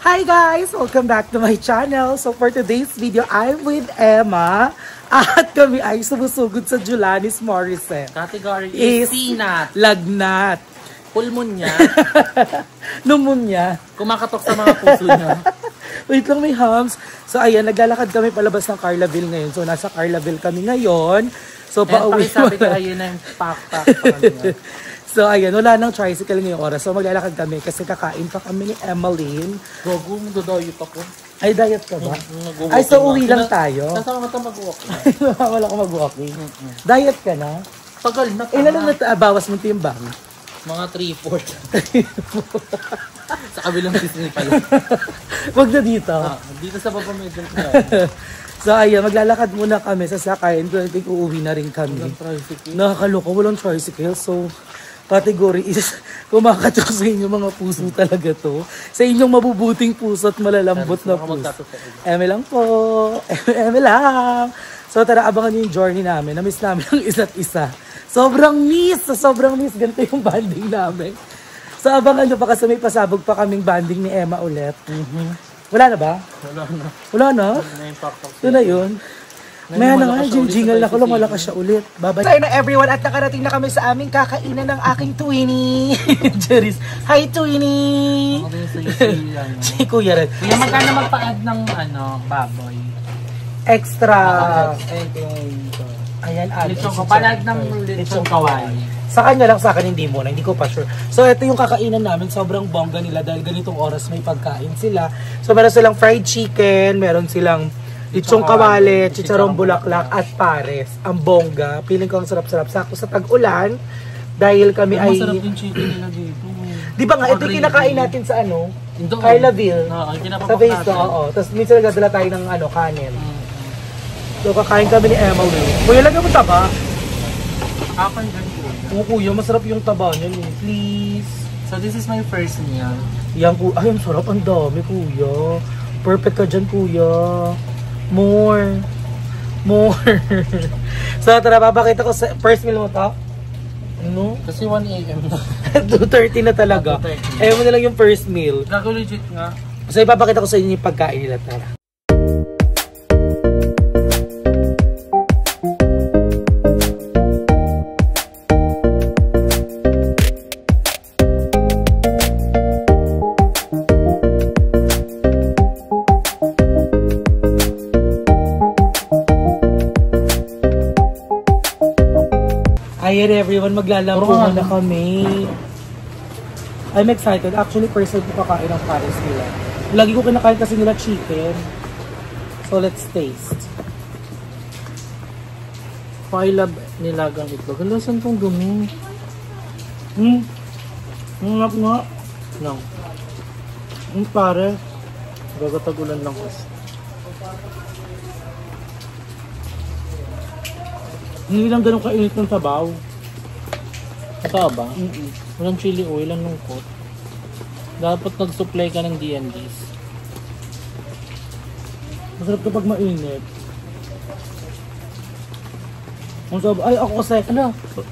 Hi guys! Welcome back to my channel. So for today's video, I'm with Emma. At kami ay sumusugod sa Julanis Morissette. Category is sinat. Lagnat. Pulmonya. Pneumonia. Kumakatok sa mga puso niya. Wait lang, may hams. So ayan, naglalakad kami palabas ng Carlaville ngayon. So nasa Carlaville kami ngayon. So pauwi sabi ko ayun na yung pack-pack pa kanya. So ayan, wala nang tricycle ngayong oras. So maglalakad kami kasi kakain pa kami ni Emmeline. Gogo, magdodayot ako. Ay, diet ka ba? Ay, so uwi lang tayo? Nasama ka mag-walking. Wala ko mag-walking. Diet ka na? Tagal na. Ilan lang bawas mo timbang? Mga 3/4. Sa kabilang Disney pala. Wag na dito. Dito sa baba medyo. So ayan, maglalakad muna kami sa sakayin. Doon uuwi na rin kami. Nakakaloka, walang tricycle. So, category is kumakatok sa inyo mga puso talaga to. Sa inyong mabubuting puso at malalambot na puso. Eme lang po. Eme lang. So tara, abangan nyo yung journey namin. Namiss namin ang isa't isa. Sobrang miss. Ganito yung banding namin. So abangan nyo pa kasi may pasabog pa kaming banding ni Emma ulit. Wala na ba? Wala na? Ito na yun. Maya na nga, jingle na ko lang, wala ka siya ulit. Bye-bye. Hi na everyone at nakarating na kami sa aming kakainan ng aking Twinnie. Jeris. Hi Twinnie! Si Kuya rin. Kuya, magkano magpa-add ng baboy? Extra. Ayan, lechong kapalad ng lechong kawali. Sa kanya lang, sa akin hindi muna, hindi ko pa sure. So ito yung kakainan namin, sobrang bongga nila dahil ganitong oras may pagkain sila. So meron silang fried chicken, meron silang lechong kawali, chicharong bulaklak at pares. Ang bongga. Feeling ko ang sarap-sarap. Sakto sa tag-ulan dahil kami ay... Masarap yung chicken nila dito. Di ba nga, ito yung kinakain natin sa Carlaville. Sa base, oo. Tapos minsan nagdadala tayo ng kanin. So kakain kami ni Emmeline. Kuya, lagyan mo taba. Akan dyan po. Oo kuya, masarap yung taba niyan. Please. So this is my first meal. Yan kuya. Ay, ang sarap. Ang dami kuya. Perfect ka dyan kuya. More. So tara, papakita ko sa first meal mo to. Ano? Kasi 1 AM na. 2:30 na talaga. Ayaw mo na lang yung first meal. Naku, legit nga. So ipapakita ko sa inyo yung pagkain nila. Tara. Ayan everyone, maglalaro na kami. I'm excited. Actually, first time ko kakain ng pares nila. Lagi ko kinakain kasi nila chicken. So, let's taste. Pailab nilagang itlog. Ano saan itong dumi? Ngap nga. No. Pare. Gagatagulan lang kasi. Hindi lang ganun kainit ng sabaw. Ito ba? Walang chili oil, ang lungkot. Dapat nag-supply ka ng D&Ds. Masarap kapag mainit. Ang sabaw. Ay, ako kasi.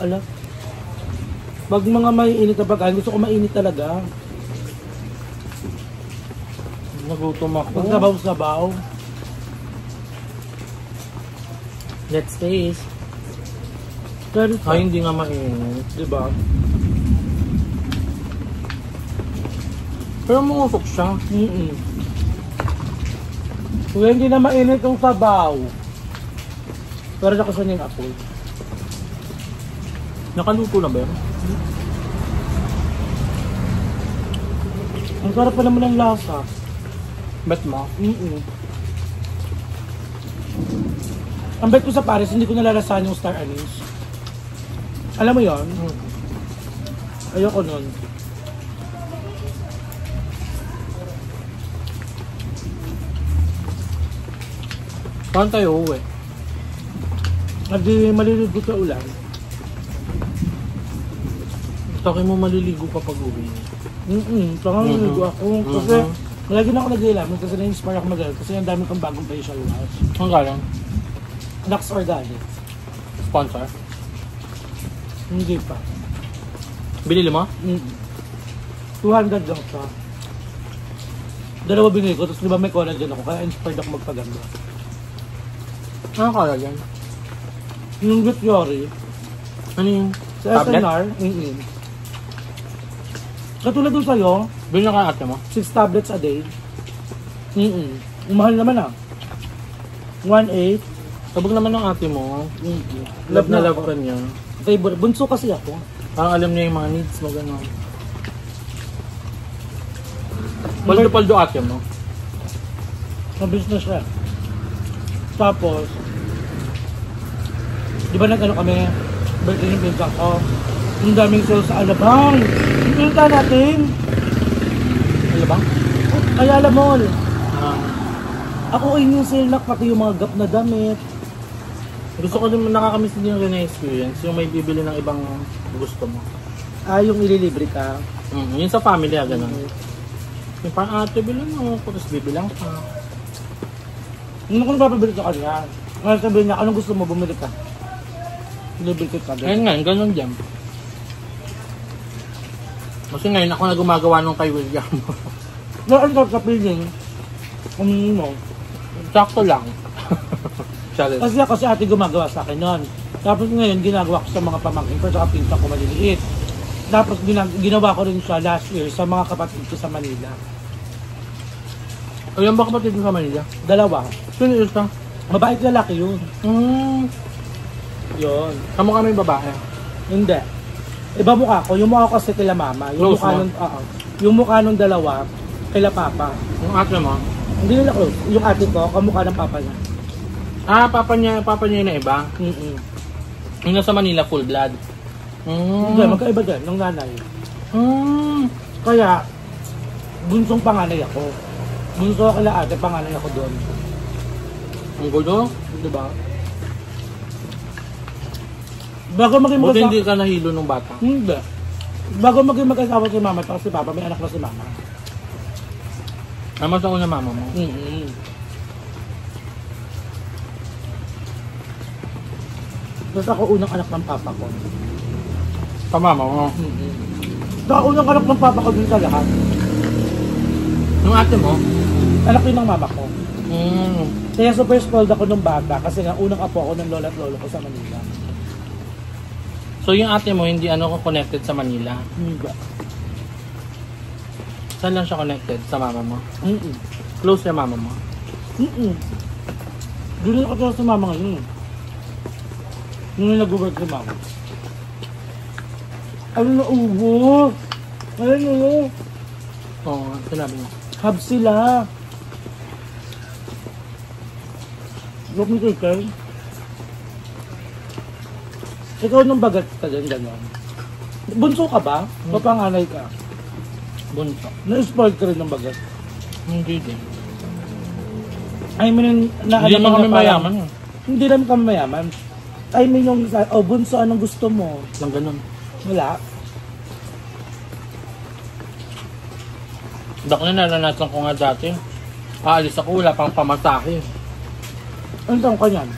Ala. Pag mga mainit na pagkain, gusto ko mainit talaga. Nagutom ako. Pag sabaw-sabaw. Let's taste. Ay, hindi nga mainit, diba? Pero mungusok siya. Kaya hindi na mainit yung sabaw. Pero nakasan yung apoy. Nakaluto na ba yun? Ang sarap pa naman ng lasa. Bet mo? Ang bet ko sa pares, hindi ko nalalasahan yung star anise. Alam mo yun? Ayoko nun. Saan tayo uwi? Hindi maliligo sa ulan. Taki mo maliligo pa pag uwi. Saka maliligo ako. Kasi lagi na ako nag-ilamin kasi na-inspire ako mag-ilamin. Kasi ang dami kong bagong facial wash. Ang galang? Lux Organic. Sponsor? Hindi pa. Binili mo? 200 lang siya. Dalawa binili ko, tapos di ba may collagen ako, kaya inspired ako magpaganda. Ano kala yan? Yung Good Yori, Ano yung sa tablet? SNR, katulad dun sa'yo, Bili na ka ate mo? 6 tablets a day. Umahal naman ah. 1.8. Sabag naman ng ate mo. Love Love na na love ako. ka niya. Favorite. Bunso kasi ako. Parang alam niya yung mga needs mo, gano'n. Paldo-paldo ate mo. Mabilis na siya. Tapos, di ba nag-ano kami, birthday ng pinsan ko, ang daming sales sa Alabang. Pinunta natin. Ano ba? Ayala Mall. Ah, Ako ay yung sale na pati yung mga gap na damit. gusto ko din, nakakamiss din yung na-experience, yung may bibili ng ibang gusto mo. Yung ililibre ka. Yun sa family, gano'n. Yung parang ate, bilang mo ako, tapos bibilang ka. Hindi ko napapabili sa kanya. Ngayon sabihin niya, anong gusto mo, bumili ka. Libre ka. Ngayon nga, gano'n dyan. Kasi ngayon ako na gumagawa nung kay William. Noon ka sa feeling, mo. Sakto lang. Challenge. Kasi ate gumagawa sa akin noon. Tapos ngayon, ginagawa ko sa mga pamangkin ko, sa pinsan ko maliliit. Tapos ginawa ko rin siya last year sa mga kapatid ko sa Manila. Ayun ba kapatid mo sa Manila? Dalawa. Sino yun ka? Mabait lalaki yun. Yun. Kamu kami babae. Hindi. Iba mukha ko. Yung mukha ko kasi kila mama. Yung Close mukha mo? nung, yung mukha nung dalawa, kila papa. Yung ate mo? Hindi nila close. Yung ate ko, kamukha ng papa niya. Ah, papa niya yung na iba. Yung nasa Manila, full blood. Hindi, magkaiba dyan, nung nanay. Kaya, bunsong panganay ako. Bunso ako kila ate, panganay ako doon. Ang gulo? Diba? Bago maging Buti mag-asawa... hindi ka nahilo nung bata. Hindi. Bago maging mag-asawa si mama at si papa, may anak na si mama. Namas ako na mama mo. Tapos ako unang anak ng papa ko. Sa mama mo. Tapos unang anak ng papa ko din sa lahat. Yung ate mo? Anak din ng mama ko. Mm. Kaya super spoiled ako nung bata kasi nga unang apo ako ng lola at lolo ko sa Manila. So yung ate mo hindi connected sa Manila? Hindi. Saan lang siya connected? Sa mama mo? Close sa mama mo? Doon ako sa mama ngayon. Nung nag-work si mama. Ano na ubo? Ano? Oo, sinabi mo. Hub sila. Look me kay. Ikaw nung bagat ka din gano'n. Bunso ka ba? Papanganay ka? Bunso. Na-spoiled ka rin ng bagat. Hindi din. I mean, Hindi naman kami mayaman. Hindi naman kami mayaman. I mean, yung bunso, anong gusto mo? Lang ganun. Wala. Dak na naranasan ko nga dati. Aalis ako, wala pang pamasahe. Anong taong ka niyan?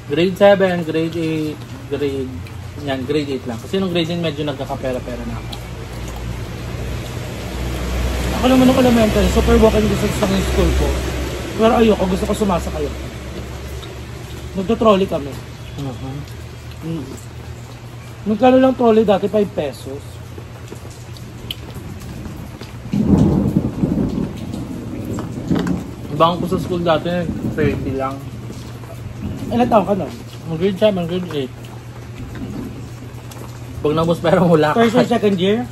Grade 7, grade 8, grade 8 lang. Kasi nung grade 9 medyo nagkakapera-pera na ako. Ako naman nung elementary, super walking distance lang yung school ko. Pero ayoko, gusto ko sumasakay ako. Nagto-trolley kami. Magkano lang trolley dati? 5 pesos. Bang ko sa school dati, 30 lang. Ilan taong ka nun? Grade 7, grade 8. Pag nabos pero wala ka. First or second year?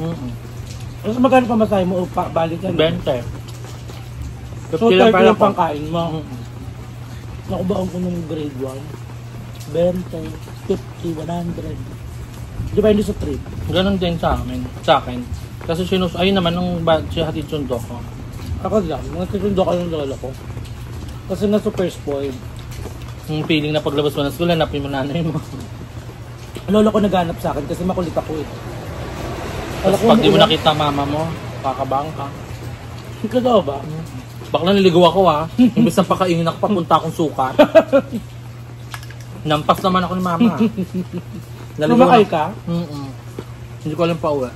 Tapos magkano pamasahe mo? Balik ka na? 20. So 30 yung pangkain mo? Nakubaon ko nung grade 1. 20, 50, 100. Di ba hindi sa trip? Ganon din sa amin. Sa akin. Kasi ayun naman nung siya hatid sundo ko. Ako lang, mga titundo ko yung lola ko. Kasi na super spoiled. Yung feeling na paglabas mo ng school, hanapin mo nanay mo. Lolo ko naghanap sa akin kasi makulit ako eh. Tapos pag di mo nakita mama mo, kakabang ka. Totoo ba? Bakla niligaw ako ha. Imbis na pakainin ako, papunta akong sukat. Nampas naman ako ni mama. Lumakay ka? Hindi ko alam pa uwi.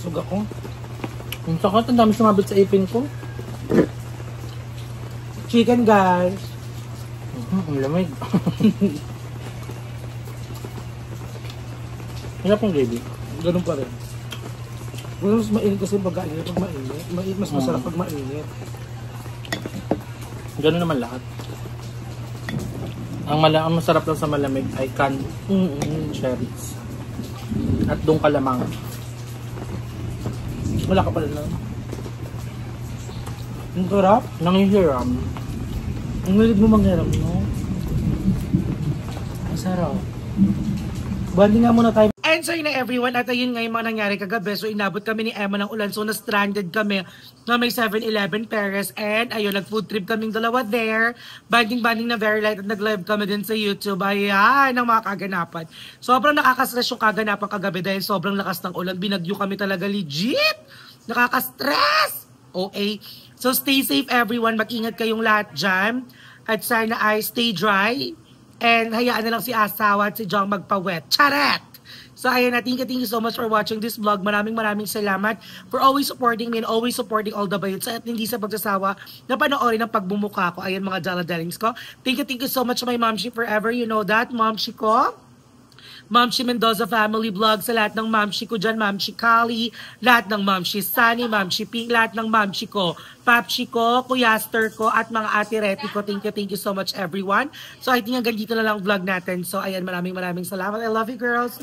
Sug ako. Ang sakit, ang dami sumabit sa ipin ko. Chicken, guys. Ang lamig. Hirap yung gravy. Ganun pa rin. Mas mainit kasi pag mainit. Mas masarap pag mainit. Ganun naman lahat. Ang masarap lang sa malamig ay canned cherries. At doon kalamang. Wala ka pala lang. Ang sarap. Nangihiram. Ang malig mo manghiram, no? Masarap. Bandi nga muna tayo. And so yun na everyone, at ayun nga yung mga nangyari kagabi. So inabot kami ni Emma ng ulan. So na-stranded kami na may 7-Eleven Paris. And ayun, nag-food trip kaming dalawa there. Banding-banding na very light at nag-live kami din sa YouTube. Ayan, ang mga kaganapan. Sobrang nakaka-stress yung kaganapan kagabi dahil sobrang lakas ng ulan. Binagyo kami talaga legit. Nakaka-stress. Okay. So stay safe everyone. Mag-ingat kayong lahat dyan. At sana ay stay dry. And hayaan na lang si asawa at si Jong magpa-wet. Charet! So ayun na, thank you so much for watching this vlog. Maraming salamat for always supporting me and always supporting all the bayot at hindi sa pagsasawa na panoorin ang pagbumuka ko. Ayun mga dala-darlings ko. Thank you so much my Momshi forever. You know that, Momshi ko. Momshi Mendoza Family Vlog, sa lahat ng Momshi ko dyan, Momshi Kali, lahat ng Momshi Sunny, Momshi Pink, lahat ng Momshi ko, Papshi ko, Kuyaster ko, at mga Ate Reti ko. Thank you so much everyone. So I think hanggang dito na lang vlog natin. So ayan, maraming salamat. I love you girls.